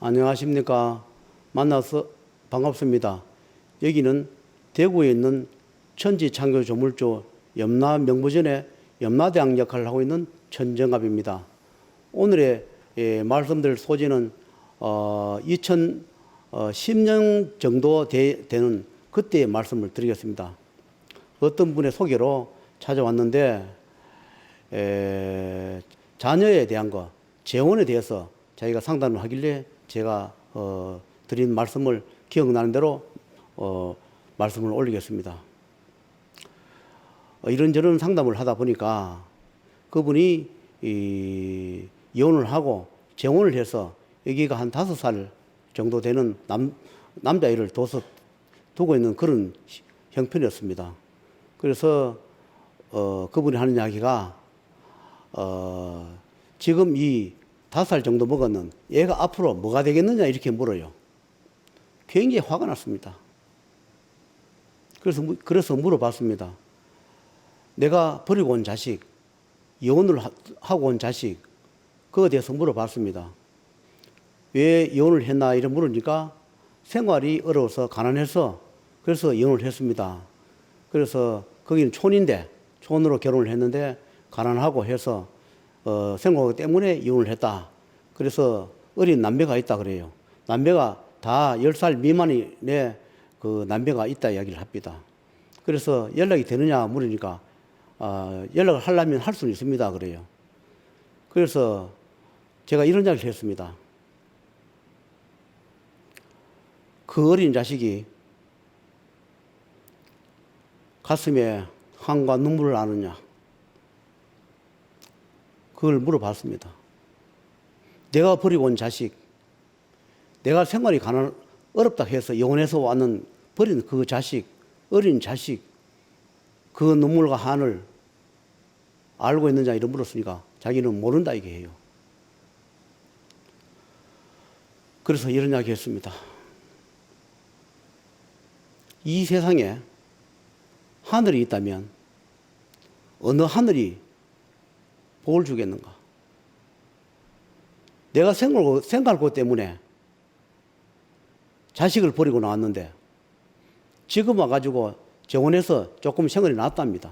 안녕하십니까. 만나서 반갑습니다. 여기는 대구에 있는 천지창조조물주 염라명부전의 염라대왕 역할을 하고 있는 천정갑입니다. 오늘의 말씀드릴 소재는 2010년 정도 되는 그때의 말씀을 드리겠습니다. 어떤 분의 소개로 찾아왔는데 자녀에 대한 거, 재혼에 대해서 자기가 상담을 하길래 제가 드린 말씀을 기억나는 대로 말씀을 올리겠습니다. 이런저런 상담을 하다 보니까 그분이 이혼을 하고 재혼을 해서 여기가 한 5살 정도 되는 남자아이를 두고 있는 그런 형편이었습니다. 그래서 그분이 하는 이야기가 지금 이 5살 정도 먹었는 얘가 앞으로 뭐가 되겠느냐 이렇게 물어요. 굉장히 화가 났습니다. 그래서 물어봤습니다. 내가 버리고 온 자식, 이혼을 하고 온 자식, 그거에 대해서 물어봤습니다. 왜 이혼을 했나 이런 물으니까 생활이 어려워서 가난해서 그래서 이혼을 했습니다. 그래서 거기는 촌인데 촌으로 결혼을 했는데 가난하고 해서 생활 때문에 이혼을 했다. 그래서 어린 남매가 있다 그래요. 남매가 다 10살 미만의 그 남매가 있다 이야기를 합니다. 그래서 연락이 되느냐 물으니까 연락을 하려면 할 수는 있습니다 그래요. 그래서 제가 이런 이야기를 했습니다. 그 어린 자식이 가슴에 한과 눈물을 아느냐 그걸 물어봤습니다. 내가 버리고 온 자식, 내가 생활이 어렵다 해서 이혼해서 왔는 버린 그 자식, 어린 자식, 그 눈물과 한을 알고 있느냐 이런 물었으니까 자기는 모른다 이게 해요. 그래서 이런 이야기 했습니다. 이 세상에 하늘이 있다면 어느 하늘이 복을 주겠는가? 내가 생각할 것 때문에 자식을 버리고 나왔는데 지금 와가지고 재혼해서 조금 생활이 낫답니다.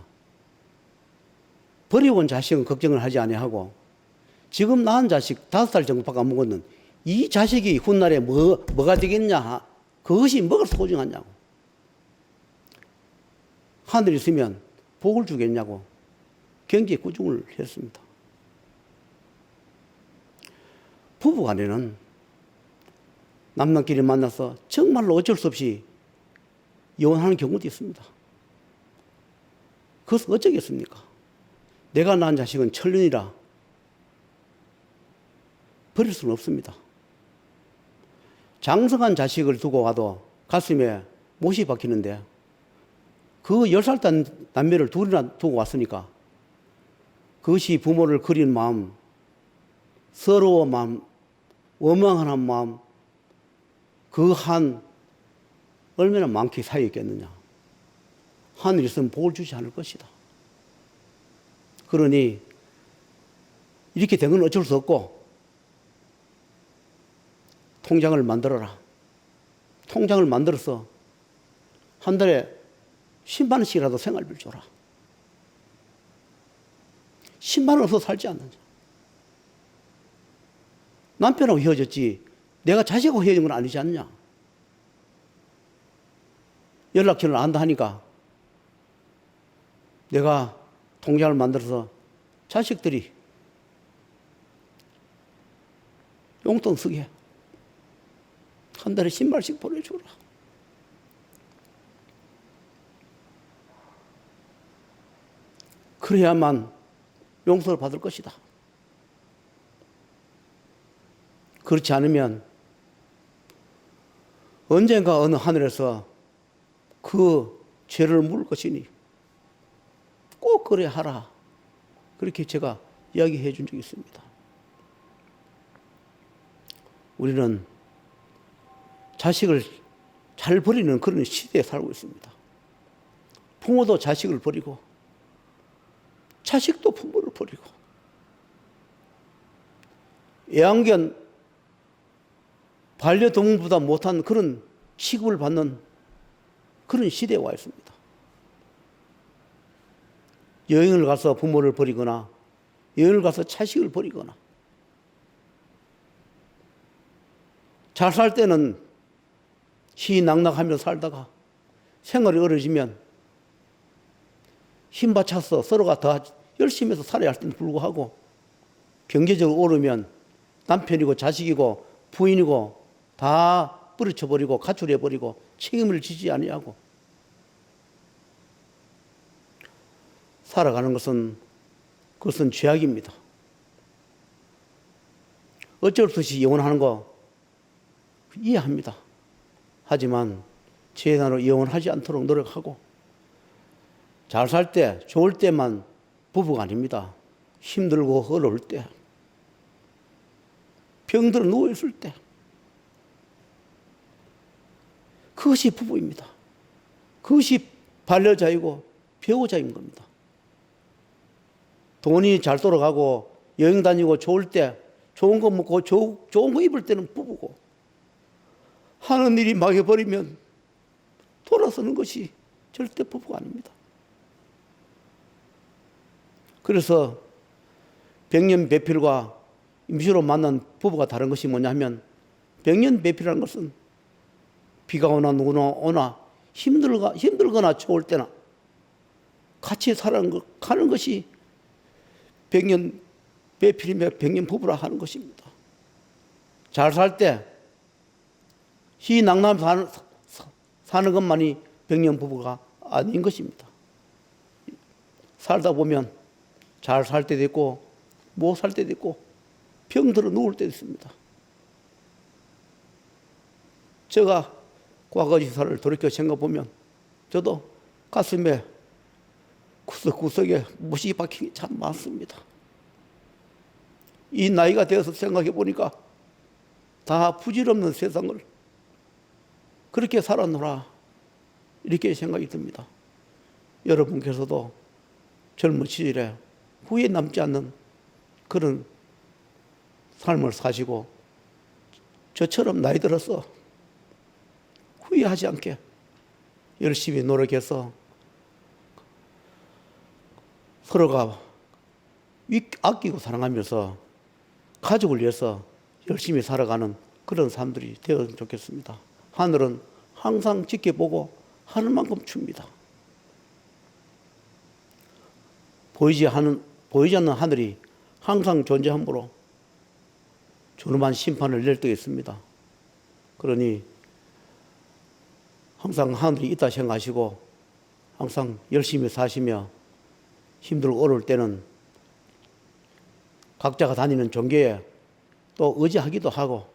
버리고 온 자식은 걱정을 하지 아니하고 지금 낳은 자식 5살 정도밖에 안 먹었는 이 자식이 훗날에 뭐가 되겠냐? 그것이 뭐가 소중하냐고. 하늘이 있으면 복을 주겠냐고 굉장히 꾸중을 했습니다. 부부간에는 남남끼리 만나서 정말로 어쩔 수 없이 이혼하는 경우도 있습니다. 그것은 어쩌겠습니까? 내가 낳은 자식은 천륜이라 버릴 수는 없습니다. 장성한 자식을 두고 가도 가슴에 못이 박히는데 그 10살 단 남매를 둘이나 두고 왔으니까 그것이 부모를 그리는 마음, 서러운 마음, 원망하는 마음, 그 한 얼마나 많게 쌓여 있겠느냐. 하늘이 있으면 복을 주지 않을 것이다. 그러니 이렇게 된 건 어쩔 수 없고 통장을 만들어라. 통장을 만들어서 한 달에 10만 원씩이라도 생활비를 줘라. 10만 원 없어서 살지 않는다. 남편하고 헤어졌지 내가 자식하고 헤어진 건 아니지 않냐. 연락처를 안다 하니까 내가 통장을 만들어서 자식들이 용돈 쓰게 한 달에 10만원씩 보내주라. 그래야만 용서를 받을 것이다. 그렇지 않으면 언젠가 어느 하늘에서 그 죄를 물을 것이니 꼭 그래 하라. 그렇게 제가 이야기해 준 적이 있습니다. 우리는 자식을 잘 버리는 그런 시대에 살고 있습니다. 부모도 자식을 버리고 자식도 부모를 버리고 애완견 반려동물보다 못한 그런 취급을 받는 그런 시대에 와 있습니다. 여행을 가서 부모를 버리거나 여행을 가서 자식을 버리거나 잘 살 때는 희낙낙하며 살다가 생활이 어려지면 힘받쳐서 서로가 더 열심히 해서 살아야 할 때는 불구하고 경제적으로 오르면 남편이고 자식이고 부인이고 다 뿌리쳐버리고 가출해버리고 책임을 지지 아니하고 살아가는 그것은 죄악입니다. 어쩔 수 없이 이혼하는 거 이해합니다. 하지만 최대한으로 이혼하지 않도록 노력하고 잘 살 때, 좋을 때만 부부가 아닙니다. 힘들고 어려울 때, 병들어 누워있을 때 그것이 부부입니다. 그것이 반려자이고 배우자인 겁니다. 돈이 잘 돌아가고 여행 다니고 좋을 때 좋은 거 먹고 좋은 거 입을 때는 부부고 하는 일이 망해버리면 돌아서는 것이 절대 부부가 아닙니다. 그래서 백년배필과 임시로 만난 부부가 다른 것이 뭐냐 하면 백년배필이라는 것은 비가 오나 누구나 오나 힘들거나 좋을 때나 같이 살아가는 것이 백년배필이며 백년부부라 하는 것입니다. 잘 살 때 희낙낙 사는 것만이 백년부부가 아닌 것입니다. 살다 보면 잘 살 때도 있고 못 살 때도 있고 병들어 누울 때도 있습니다. 제가 과거 시사를 돌이켜 생각해보면 저도 가슴에 구석구석에 못이 박힌 게 참 많습니다. 이 나이가 되어서 생각해보니까 다 부질없는 세상을 그렇게 살아노라 이렇게 생각이 듭니다. 여러분께서도 젊은 시절에 후회 남지 않는 그런 삶을 사시고 저처럼 나이 들어서 후회하지 않게 열심히 노력해서 서로가 아끼고 사랑하면서 가족을 위해서 열심히 살아가는 그런 삶들이 되었으면 좋겠습니다. 하늘은 항상 지켜보고 하늘만큼 춥니다. 보이지 않는 하늘이 항상 존재함으로 존엄한 심판을 낼 때가 있습니다. 그러니 항상 하늘이 있다 생각하시고 항상 열심히 사시며 힘들고 어려울 때는 각자가 다니는 종교에 또 의지하기도 하고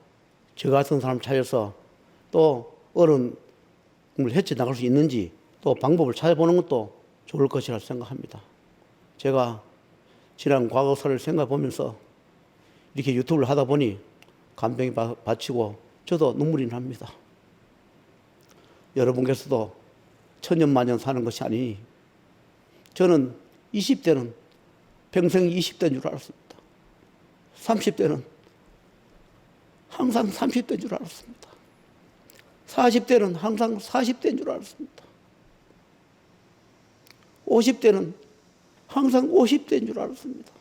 저 같은 사람 찾아서 또 어려움을 헤쳐나갈 수 있는지 또 방법을 찾아보는 것도 좋을 것이라 생각합니다. 제가 지난 과거사를 생각해 보면서 이렇게 유튜브를 하다 보니 감동이 받치고 저도 눈물이 납니다. 여러분께서도 천년만년 사는 것이 아니니 저는 20대는 평생 20대인 줄 알았습니다. 30대는 항상 30대인 줄 알았습니다. 40대는 항상 40대인 줄 알았습니다. 50대는 항상 50대인 줄 알았습니다.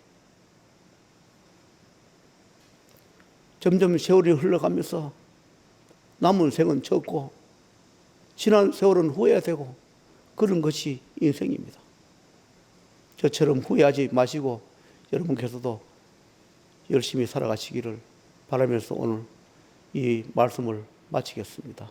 점점 세월이 흘러가면서 남은 생은 적고 지난 세월은 후회가 되고 그런 것이 인생입니다. 저처럼 후회하지 마시고 여러분께서도 열심히 살아가시기를 바라면서 오늘 이 말씀을 마치겠습니다.